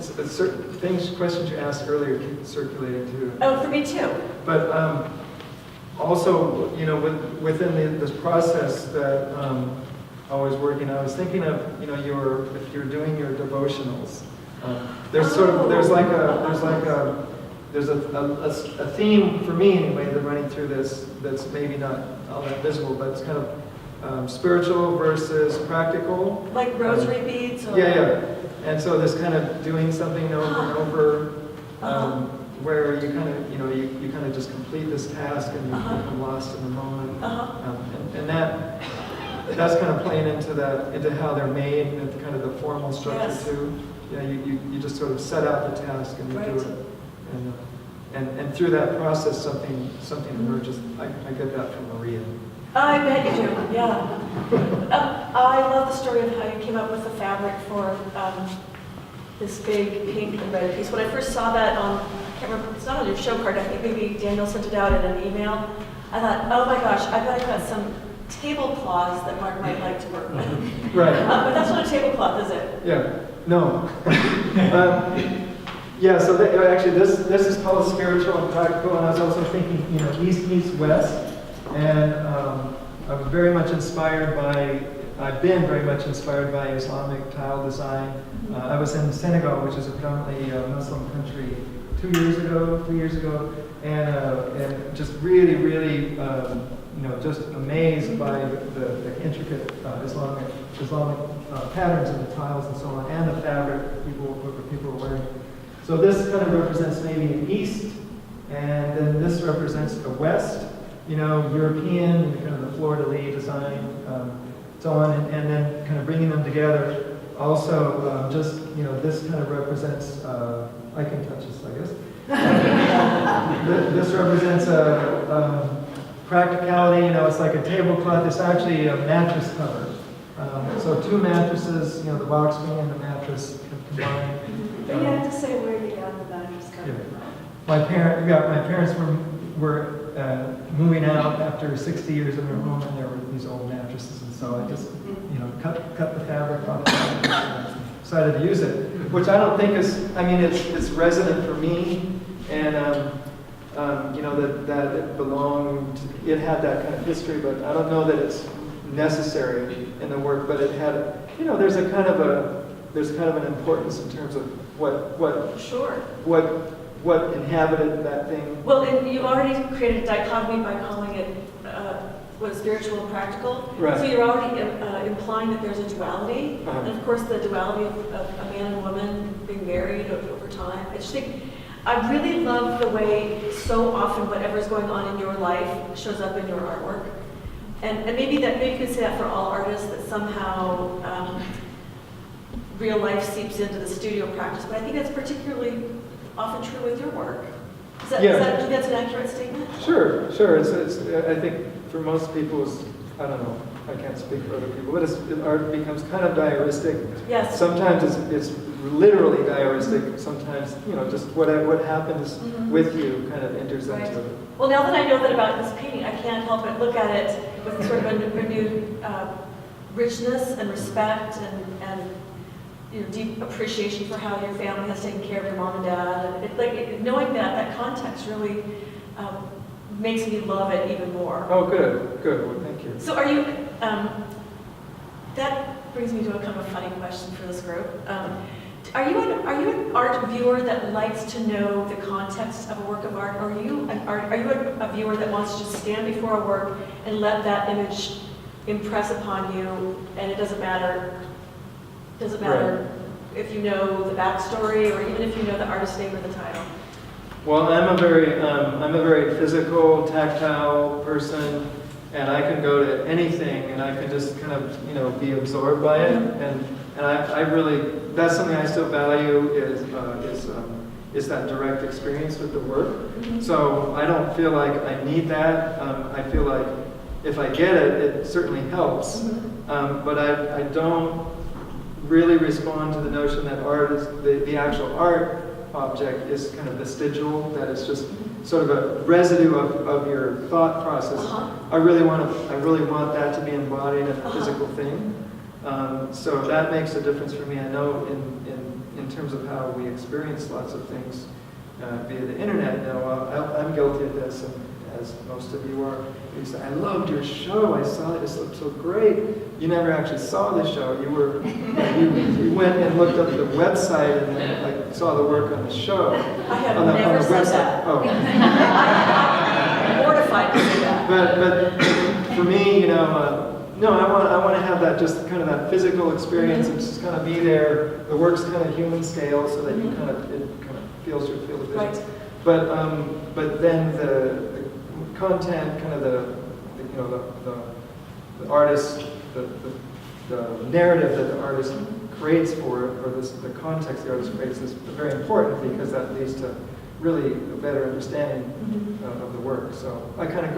certain things, questions you asked earlier keep circulating too. Oh, for me too. But also, within this process that I was working, I was thinking of, if you're doing your devotionals, there's a theme for me anyway, that running through this that's maybe not all that visible, but it's kind of spiritual versus practical. Like rosary beads? Or... Yeah. And so this kind of doing something over and over, where you kind of, you kind of just complete this task and you become lost in the moment. And that's kind of playing into how they're made and kind of the formal structure too. Yeah, you just sort of set out the task and you do it. And through that process, something emerges. I get that from Maria. I bet you do, yeah. I love the story of how you came up with the fabric for this big pink and red piece. When I first saw that on, I can't remember, it's not on your show card, I think maybe Daniel sent it out in an email. I thought, oh my gosh, I bet I've got some tablecloths that Mark might like to work with. Right. But that's not a tablecloth, is it? Yeah, no. Yeah, so actually this is called spiritual and practical, and I was also thinking, east meets west, and I've been very much inspired by Islamic tile design. I was in Senegal, which is a predominantly Muslim country, 3 years ago, and just really, just amazed by the intricate Islamic patterns in the tiles and so on, and the fabric people were wearing. So this kind of represents maybe an east, and then this represents a west, European, kind of the fleur-de-lis design, so on, and then kind of bringing them together. Also, this kind of represents, I can touch this, I guess. This represents practicality, it's like a tablecloth. It's actually a mattress cover. So 2 mattresses, the box spring and the mattress combined. But you have to say where you got the mattress cover. Yeah. My parents were moving out after 60 years in their home, and there were these old mattresses, and so I just, cut the fabric off the mattress and decided to use it, which I don't think is, it's resonant for me, and that it belonged, it had that kind of history, but I don't know that it's necessary in the work, but it had, there's kind of an importance in terms of what inhabited that thing. Well, and you already created a dichotomy by calling it spiritual and practical. Right. So you're already implying that there's a duality, and of course the duality of a man and woman being married over time. I just think I really love the way so often whatever's going on in your life shows up in your artwork, and maybe you could say that for all artists, that somehow real life seeps into the studio practice. But I think that's particularly often true with your work. Do you think that's an accurate statement? Sure. It's I think for most people, I don't know, I can't speak for other people, but art becomes kind of diaristic. Yes. Sometimes it's literally diaristic. Sometimes, just what happens with you kind of enters into it. Well, now that I know that about this painting, I can't help but look at it with sort of a renewed richness and respect and deep appreciation for how your family has taken care of your mom and dad. And knowing that context really makes me love it even more. Oh, good. Well, thank you. So are you, that brings me to a kind of a funny question for this group. Are you an art viewer that likes to know the context of a work of art? Or are you a viewer that wants to just stand before a work and let that image impress upon you, and it doesn't matter if you know the backstory or even if you know the artist's name or the title? Well, I'm a very physical, tactile person, and I can go to anything, and I can just kind of be absorbed by it, and I really, that's something I still value is that direct experience with the work. So I don't feel like I need that. I feel like if I get it, it certainly helps, but I don't really respond to the notion that art is the actual art object is kind of vestigial, that it's just sort of a residue of your thought process. I really want that to be embodied in a physical thing. So that makes a difference for me. I know in in terms of how we experience lots of things via the internet. Now, I'm guilty of this, and as most of you are. You say, I loved your show. I saw it. This looked so great. You never actually saw the show. You went and looked up the website and then like saw the work on the show. I have never said that. Oh. I'm mortified to say that. But for me, no, I want to have that, just kind of that physical experience and just kind of be there. The work's kind of human scale, so that it kind of feels your field of vision. Right. But then the content, kind of the artist, the narrative that the artist creates for it, or the context the artist creates, is very important, because that leads to really a better understanding of the work. So I'm kind of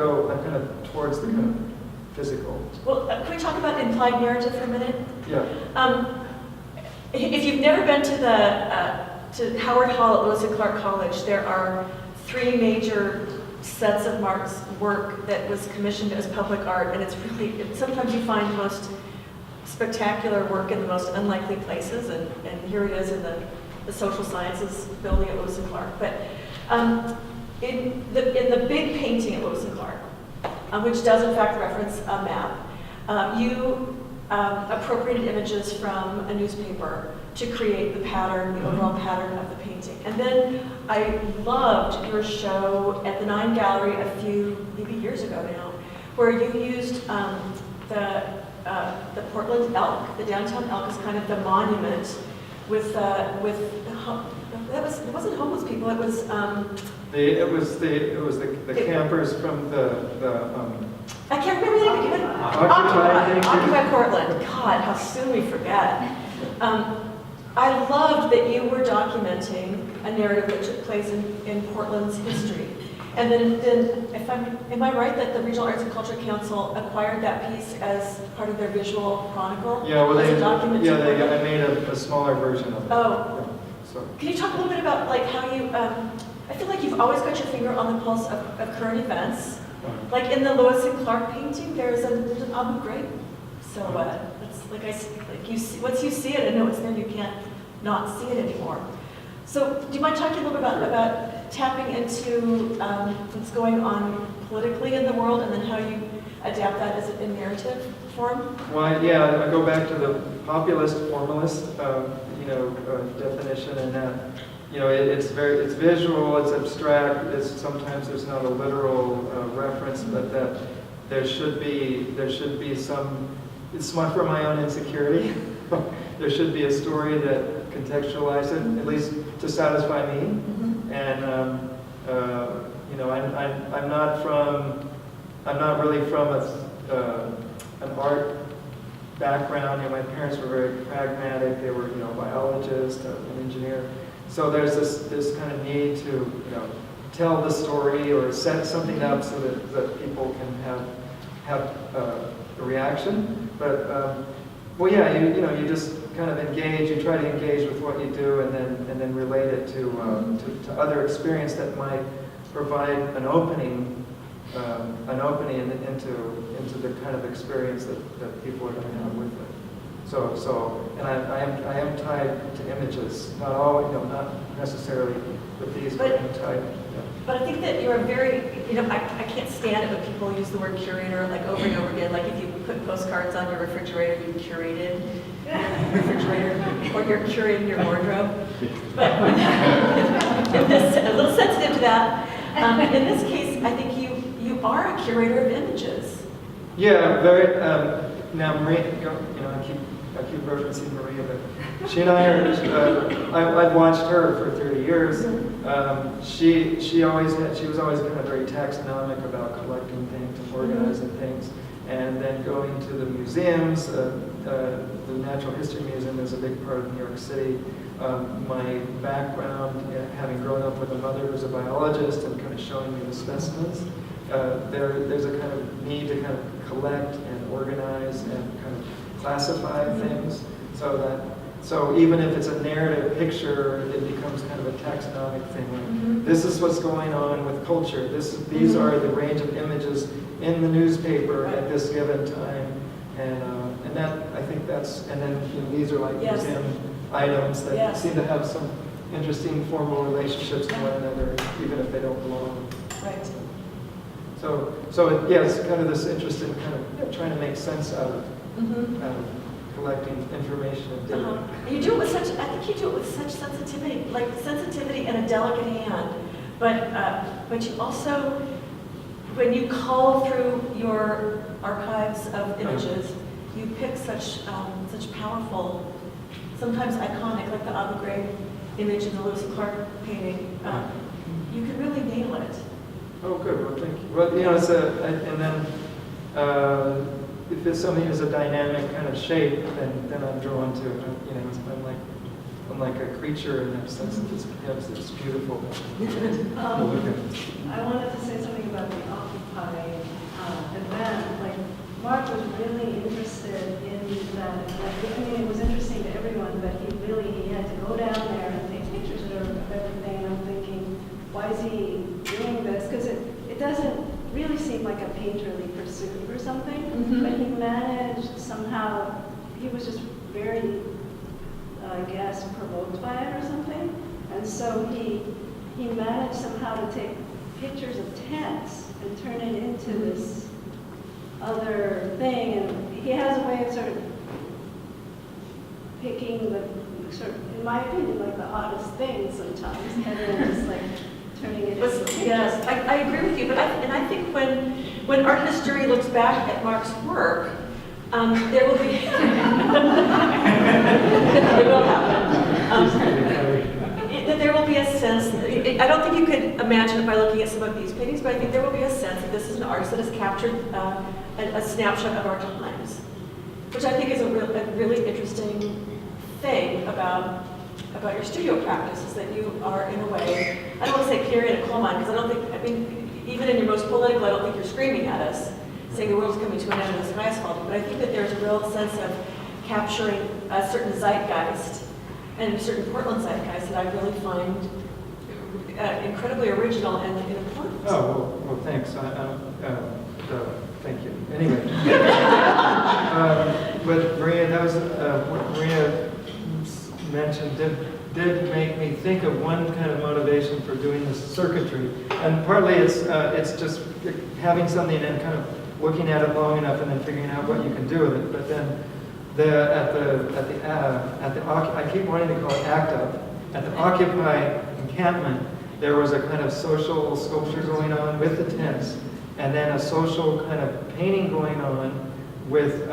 towards the kind of physical. Well, can we talk about implied narrative for a minute? Yeah. If you've never been to Howard Hall at Lewis and Clark College, there are 3 major sets of Mark's work that was commissioned as public art, and it's really, sometimes you find the most spectacular work in the most unlikely places, and here it is in the social sciences building at Lewis and Clark. But in the big painting at Lewis and Clark, which does in fact reference a map, you appropriated images from a newspaper to create the pattern, the overall pattern of the painting. And then I loved your show at the 9 Gallery a few, maybe years ago now, where you used the Portland elk, the downtown elk, as kind of the monument with it wasn't homeless people, it was the campers from the I can't remember the name. Occupy Portland. God, how soon we forget. I loved that you were documenting a narrative that took place in Portland's history. And then am I right that the Regional Arts and Culture Council acquired that piece as part of their visual chronicle? Yeah, well, I I made a smaller version of it. Oh. Yeah, so. Can you talk a little bit about like how you, I feel like you've always got your finger on the pulse of current events. Like in the Lewis and Clark painting, there's an Abu Ghraib silhouette. It's once you see it and know it's there, you can't not see it anymore. So do you mind talking a little bit about tapping into what's going on politically in the world, and then how you adapt that as in narrative form? Well, yeah, I go back to the populist, formalist, definition, and that, it's visual, it's abstract. Sometimes there's not a literal reference, but that there should be some. It's from my own insecurity. There should be a story that contextualizes it, at least to satisfy me. Mm-hmm. And I'm not really from an art background. My parents were very pragmatic. They were biologists, an engineer. So there's this kind of need to tell the story or set something up so that people can have a reaction. But you just kind of engage. You try to engage with what you do, and then relate it to other experience that might provide an opening into the kind of experience that people are going to have with it. So I am tied to images, not always, not necessarily with these, but I'm tied. Yeah. But I think that you're a very, I can't stand it when people use the word curator like over and over again. Like if you put postcards on your refrigerator, you curated your refrigerator, or you're curating your wardrobe. But a little sensitive to that. In this case, I think you are a curator of images. Yeah, very. Now, Maria, I keep referencing Maria, but she and I are. I've watched her for 30 years. She was always kind of very taxonomic about collecting things and organizing things, and then going to the museums. The Natural History Museum is a big part of New York City. My background, having grown up with a mother who's a biologist and kind of showing me the specimens, there's a kind of need to kind of collect and organize and kind of classify things, so even if it's a narrative picture, it becomes kind of a taxonomic thing. Like, this is what's going on with culture. These are the range of images in the newspaper at this given time, and that I think that's. And then these are like museum items that Yes. seem to have some interesting formal relationships to one another, even if they don't belong. Right. So it's kind of this interest in kind of trying to make sense out of Mm-hmm. collecting information and data. You do it with such, I think you do it with such sensitivity, like sensitivity and a delicate hand. But you also, when you cull through your archives of images, you pick such powerful, sometimes iconic, like the Abu Ghraib image in the Lewis and Clark painting. You can really nail it. Oh, good. Well, thank you. Well, it's and then if it's something that's a dynamic kind of shape, then I'm drawn to it. I'm like a creature in that sense. It's beautiful. I wanted to say something about the Occupy event. Like, Mark was really interested in that. I mean, it was interesting to everyone, but he had to go down there and take pictures of everything. And I'm thinking, why is he doing this? Because it doesn't really seem like a painterly pursuit or something, but he managed somehow, he was just very, I guess, provoked by it or something. And so he managed somehow to take pictures of tents and turn it into this other thing. And he has a way of sort of picking the, sort of, in my opinion, like the oddest things sometimes, and then just like turning it into pictures. Yes, I agree with you, but I think when art history looks back at Mark's work, there will be it will happen. There will be a sense. I don't think you could imagine it by looking at some of these paintings, but I think there will be a sense that this is an artist that has captured a snapshot of our times, which I think is a really interesting thing about your studio practice, is that you are, in a way, I don't want to say carry in a coal mine, because I mean, even in your most political, I don't think you're screaming at us, saying the world's coming to an end and the sky is falling, but I think that there's a real sense of capturing a certain zeitgeist, and a certain Portland zeitgeist that I really find incredibly original and important. Oh, well, thanks. Thank you. Anyway. But Maria, that was what Maria mentioned did make me think of one kind of motivation for doing this circuitry, and partly it's just having something and kind of looking at it long enough and then figuring out what you can do with it. But then I keep wanting to call it ACT UP. At the Occupy encampment, there was a kind of social sculpture going on with the tents, and then a social kind of painting going on with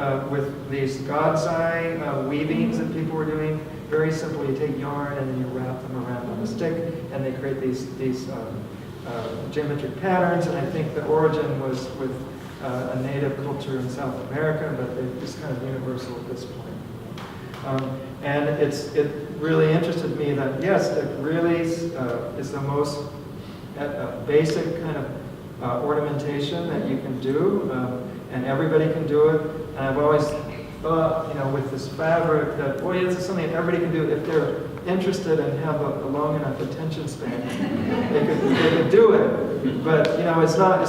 these God's eye weavings that people were doing. Very simple, you take yarn and then you wrap them around on a stick, and they create these geometric patterns. And I think the origin was with a native culture in South America, but it's kind of universal at this point. And it really interested me that, yes, it really is the most basic kind of ornamentation that you can do, and everybody can do it. And I've always thought, with this fabric, that, boy, this is something that everybody can do if they're interested and have a long enough attention span. They could do it, but it's not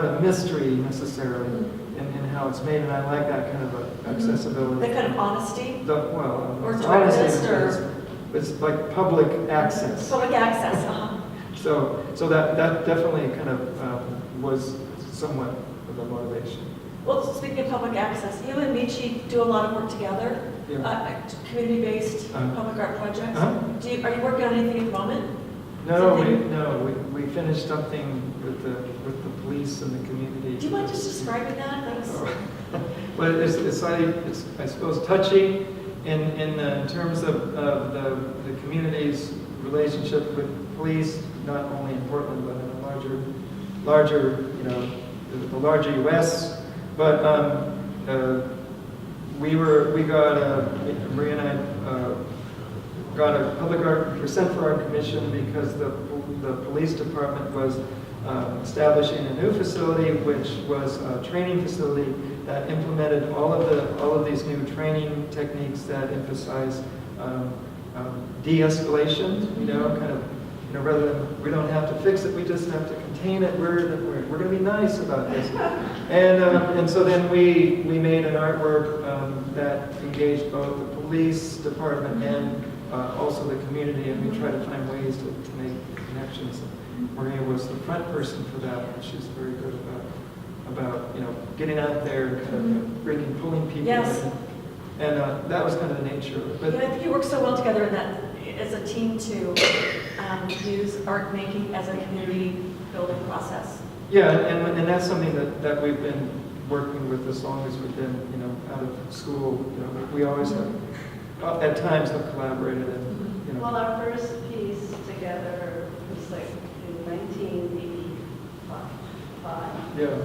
a mystery necessarily in how it's made, and I like that kind of accessibility. That kind of honesty? Or honesty, it's like public access. Public access, So that definitely kind of was somewhat of a motivation. Well, speaking of public access, you and Michi do a lot of work together, community-based public art projects. Are you working on anything at the moment? No, we finished something with the police and the community. Do you mind just describing that? Well, it's I suppose touchy in terms of the community's relationship with police, not only in Portland but in a larger the larger U.S. But Maria and I got a public art, were sent for our commission because the police department was establishing a new facility, which was a training facility that implemented all of these new training techniques that emphasize de-escalation. Kind of. Rather than we don't have to fix it, we just have to contain it. We're going to be nice about this, and so then we made an artwork that engaged both the police department and also the community, and we try to find ways to make connections. Maria was the front person for that, and she's very good about getting out there and kind of pulling people Yes. in. And that was kind of the nature of it. But I think you work so well together in that as a team to use art making as a community building process. yeah, and that's something that we've been working with as long as we've been out of school. We always have at times have collaborated and Well, our first piece together was like in 1985. yeah.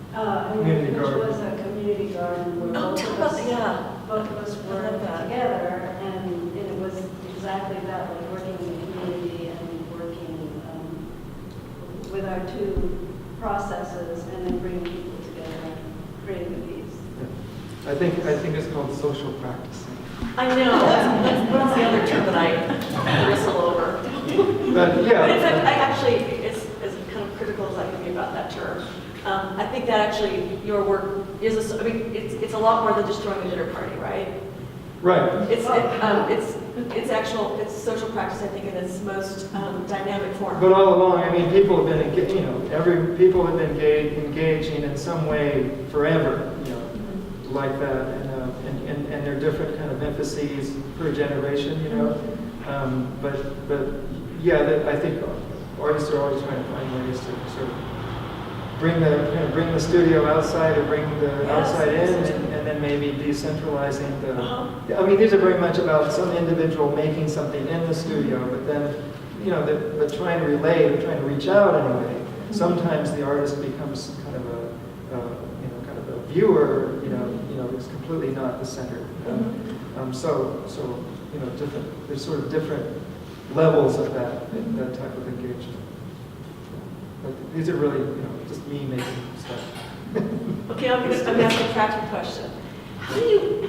Which garden. was a community garden where Oh, both tell of us, us, yeah. both of us I worked love that. together, and it was exactly that, like working in the community and working with our two processes, and then bringing people together and creating a piece. I think it's called social practicing. I know, that's the other term that I bristle over. But yeah. But in fact, I actually, as kind of critical as I can be about that term, I think that actually your work is, it's a lot more than just throwing a dinner party, right? Right. It's social practice, I think, in its most dynamic form. But all along, people have been, people have been engaging in some way forever, like that, and there are different kind of emphases per generation, But yeah, I think artists are always trying to find ways to sort of bring the studio outside or bring the outside in, and then maybe decentralizing the. These are very much about some individual making something in the studio, but then, but trying to relate or trying to reach out in a way. Sometimes the artist becomes kind of a viewer, is completely not the center. Different. There's sort of different levels of that type of engagement. But these are really, just me making stuff. Okay, I'm going to ask a practical question. How do you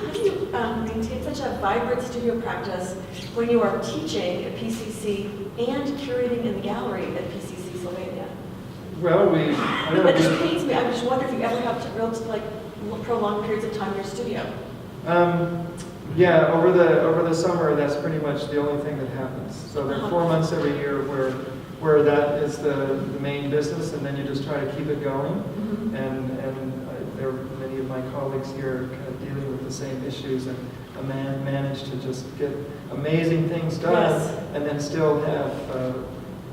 maintain such a vibrant studio practice when you are teaching at PCC and curating in the gallery at PCC Sylvania? Well, That just pains me. I just wonder if you ever have to prolonged periods of time in your studio. Yeah, over the summer, that's pretty much the only thing that happens. So there are 4 months every year where that is the main business, and then you just try to keep it going. Mm-hmm. And there are many of my colleagues here kind of dealing with the same issues, and manage to just get amazing things done, Yes. and then still have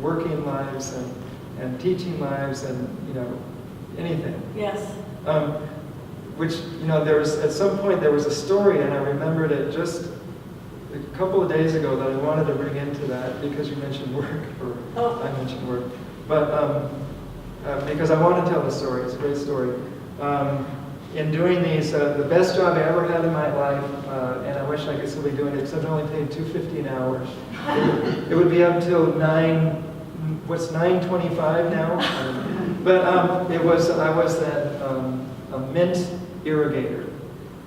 working lives and teaching lives and anything. Yes. Which, there was, at some point there was a story, and I remembered it just a couple of days ago that I wanted to bring into that because you mentioned work, or I mentioned work. But because I want to tell the story, it's a great story. In doing these, the best job I ever had in my life, and I wish I could still be doing it, except I only paid $2.50 an hour. It would be up till $9.25 now? But I was a mint irrigator.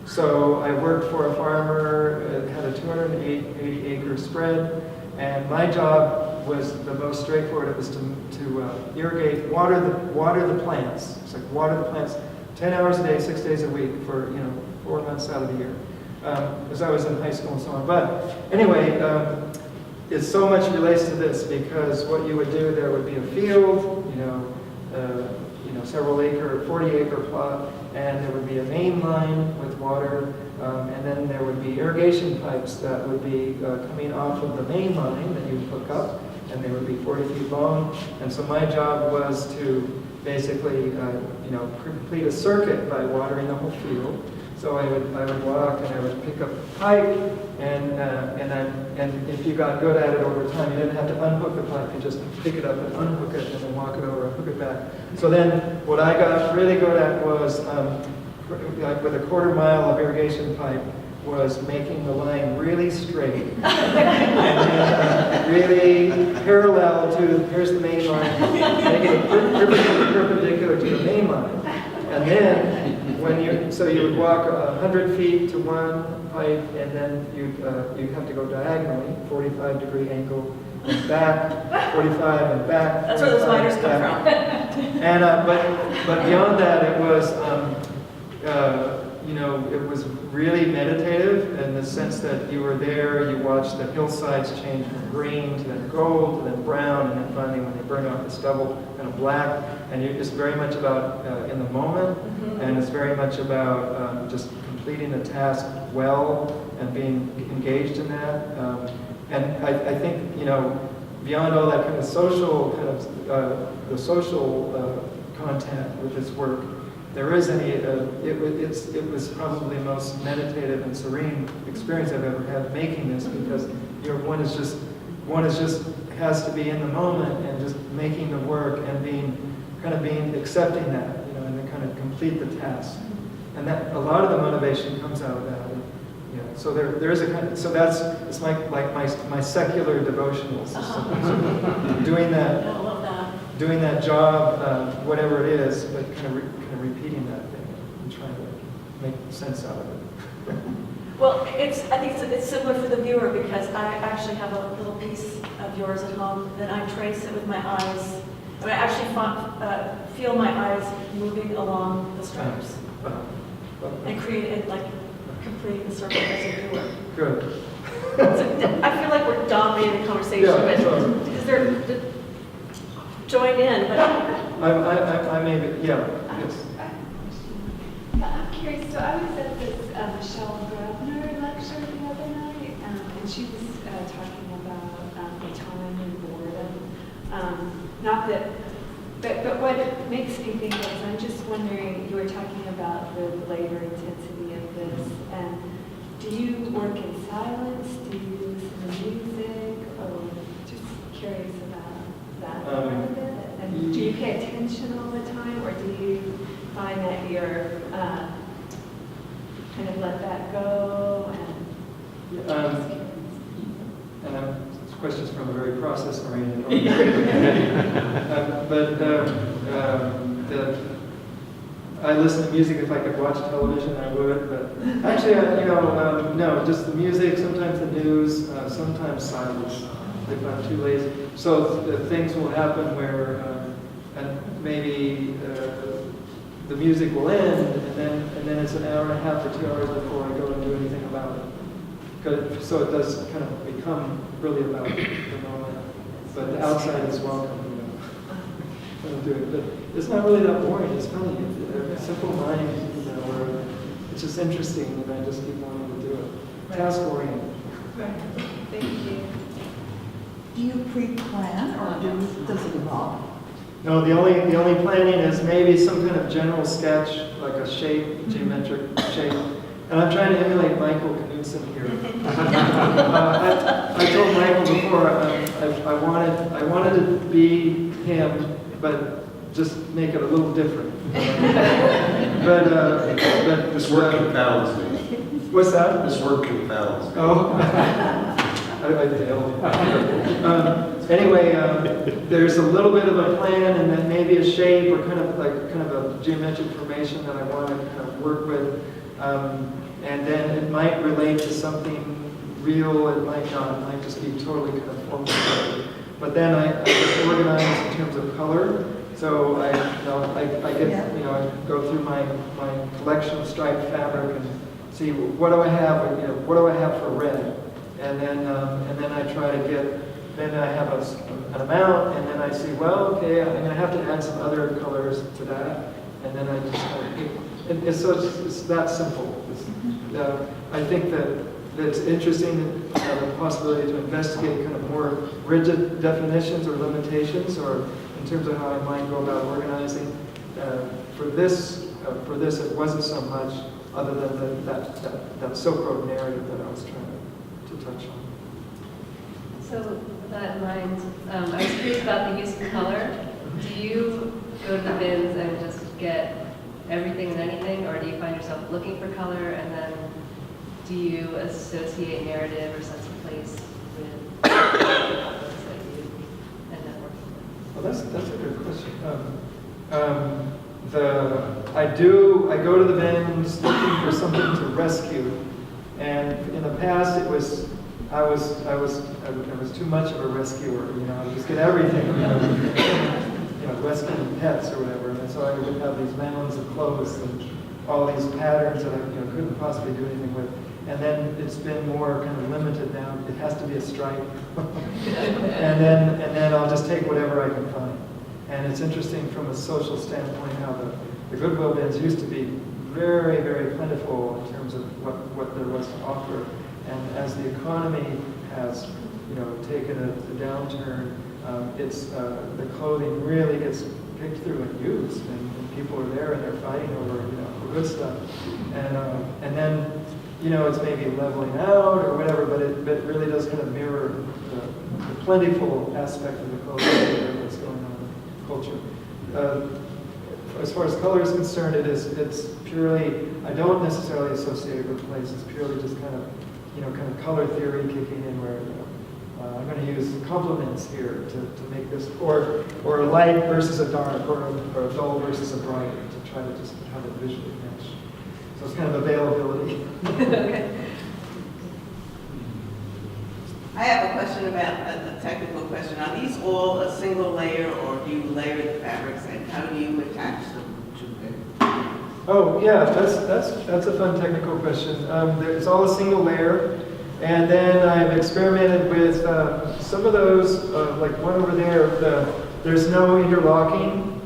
So I worked for a farmer, had a 280 acre spread, and my job was the most straightforward. It was to irrigate, water the plants. It's like water the plants 10 hours a day, 6 days a week for 4 months out of the year, because I was in high school and so on. But anyway, it so much relates to this because what you would do, there would be a field, several 40 acre plot, and there would be a main line with water, and then there would be irrigation pipes that would be coming off of the main line that you would hook up, and they would be 40 feet long. And so my job was to basically, complete a circuit by watering the whole field. So I would walk and I would pick up the pipe, and if you got good at it over time, you didn't have to unhook the pipe. You just pick it up and unhook it, and then walk it over and hook it back. So then, what I got really good at was, like with a 1/4 mile of irrigation pipe, was making the line really straight and then really parallel to, here's the main line, making it perpendicular to the main line. And then, you would walk 100 feet to one pipe, and then you'd have to go diagonally, 45-degree angle, and back, 45 and back. That's where the spiders come from. And but beyond that, it was it was really meditative in the sense that you were there, you watched the hillsides change from green to then gold to then brown, and then finally when they burn off the stubble, kind of black. And it's very much about in the moment, and it's very much about just completing the task well and being engaged in that. And I think, you know, beyond all that kind of social the social content with this work, there is any. It was probably the most meditative and serene experience I've ever had making this, because one is just has to be in the moment and just making the work and being accepting that, you know, and then kind of complete the task. And that a lot of the motivation comes out of that. Yeah. So there is a kind of, so it's my secular devotional system. Doing that. I love that. Doing that job, whatever it is, but kind of repeating that thing and trying to make sense out of it. Well, I think it's similar for the viewer, because I actually have a little piece of yours at home, then I trace it with my eyes. And I actually feel my eyes moving along the stripes and create it, like complete the circle as a viewer. Good. So I feel like we're dominating the conversation, but because they're join in, but I may be, yeah, yes. I'm curious, so I was at this Michelle Grabner lecture the other night, and she was talking about time and boredom. Not that, but what it makes me think of is, I'm just wondering, you were talking about the labor intensity of this, and do you work in silence? Do you listen to music? Or just curious about that part of it? And do you pay attention all the time, or do you find that you're kind of let that go? This question's from a very process-oriented I listen to music. If I could watch television, I would. But actually, no, just the music. Sometimes the news. Sometimes silence. If I'm too lazy. So things will happen where, and maybe the music will end, and then it's an hour and a half or 2 hours before I go and do anything about it. So it does kind of become really about the moment. But the outside is welcome, you know. Don't do it. But it's not really that boring. It's funny. A simple mind, you know, where it's just interesting, and I just keep wanting to do it. Task-oriented. right. Thank you. Do you pre-plan, or does it evolve? No, the only planning is maybe some kind of general sketch, like a shape, geometric shape. And I'm trying to emulate Michael Knudsen here. I told Michael before I wanted to be him, but just make it a little different. But This work confounds me. What's that? This work confounds me. Oh, I failed. Anyway, there's a little bit of a plan, and then maybe a shape, or kind of a geometric formation that I want to kind of work with, and then it might relate to something real. It might not. It might just be totally kind of formal. But then I organize in terms of color. So I get I go through my collection of striped fabric and see what do I have. What do I have for red, and then I try to get. Then I have an amount, and then I see, well, okay, I'm going to have to add some other colors to that, and then I just kind of pick. It's that simple. I think that it's interesting to have the possibility to investigate kind of more rigid definitions or limitations, or in terms of how I might go about organizing. For this, it wasn't so much, other than that Silk Road narrative that I was trying to touch on. So with that in mind, I was curious about the use of color. Do you go to the bins and just get everything and anything, or do you find yourself looking for color, and then do you associate narrative or sense of place with the colors that you end up working with? Well, that's a good question. I go to the bins looking for something to rescue, and in the past it was I was too much of a rescuer. I would just get everything. Rescuing pets or whatever, and so I would have these mounds of clothes and all these patterns that I couldn't possibly do anything with. And then it's been more kind of limited now. It has to be a stripe. and then I'll just take whatever I can find. And it's interesting from a social standpoint how the Goodwill bins used to be very, very plentiful in terms of what there was to offer. And as the economy has, taken a downturn, the clothing really gets picked through and used, and people are there and they're fighting over, the good stuff. And then, it's maybe leveling out or whatever, but it really does kind of mirror the plentiful aspect of the clothing that's going on in culture. As far as color is concerned, it's purely, I don't necessarily associate it with place. It's purely just kind of color theory kicking in where, I'm going to use complements here to make this, or a light versus a dark, or a dull versus a bright, to try to just have it visually match. So it's kind of availability. Okay. I have a question about a technical question. Are these all a single layer, or do you layer the fabrics, and how do you attach them to it? Oh yeah, that's a fun technical question. It's all a single layer, and then I've experimented with some of those, like one over there. There's no interlocking,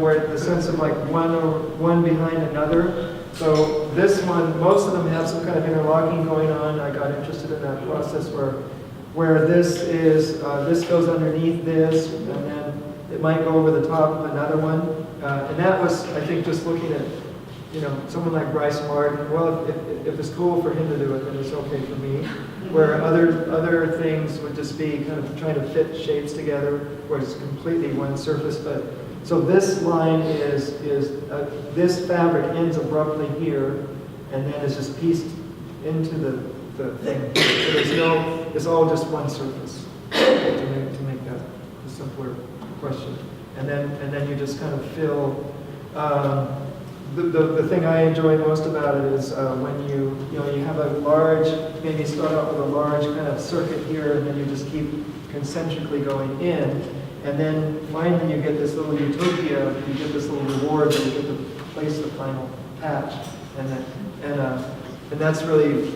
where the sense of like one behind another. So this one, most of them have some kind of interlocking going on. I got interested in that process where this is this goes underneath this, and then it might go over the top of another one. And that was, I think, just looking at someone like Bryce Martin. Well, if it's cool for him to do it, then it's okay for me. Where other things would just be kind of trying to fit shapes together, where it's completely one surface. But so this line is this fabric ends abruptly here, and then is just pieced into the thing. So there's it's all just one surface to make that a simpler question. And then you just kind of fill. The thing I enjoy most about it is when you have a large, maybe start out with a large kind of circuit here, and then you just keep concentrically going in, and then finally you get this little utopia, you get this little reward that you get to place the final patch, and that's really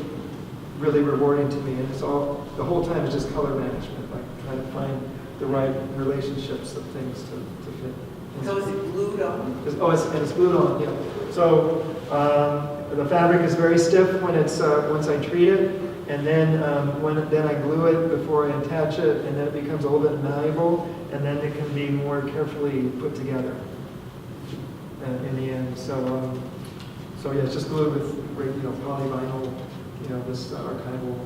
rewarding to me. And it's all the whole time is just color management, like trying to find the right relationships of things to fit. So is it glued on? It's glued on, yeah. So the fabric is very stiff when it's once I treat it, and then then I glue it before I attach it, and then it becomes a little bit malleable, and then it can be more carefully put together in the end. So yeah, it's just glued with great, polyvinyl, this archival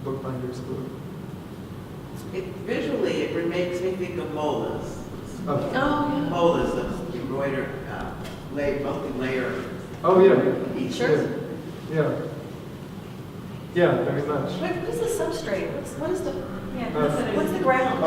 bookbinders glue. Visually, it makes me think of molas. Okay. Oh, Molas of embroidered, multi-layer. Oh yeah. Sure. Yeah. Yeah, very much. what is the substrate? What is the Yeah, Uh, what's the ground?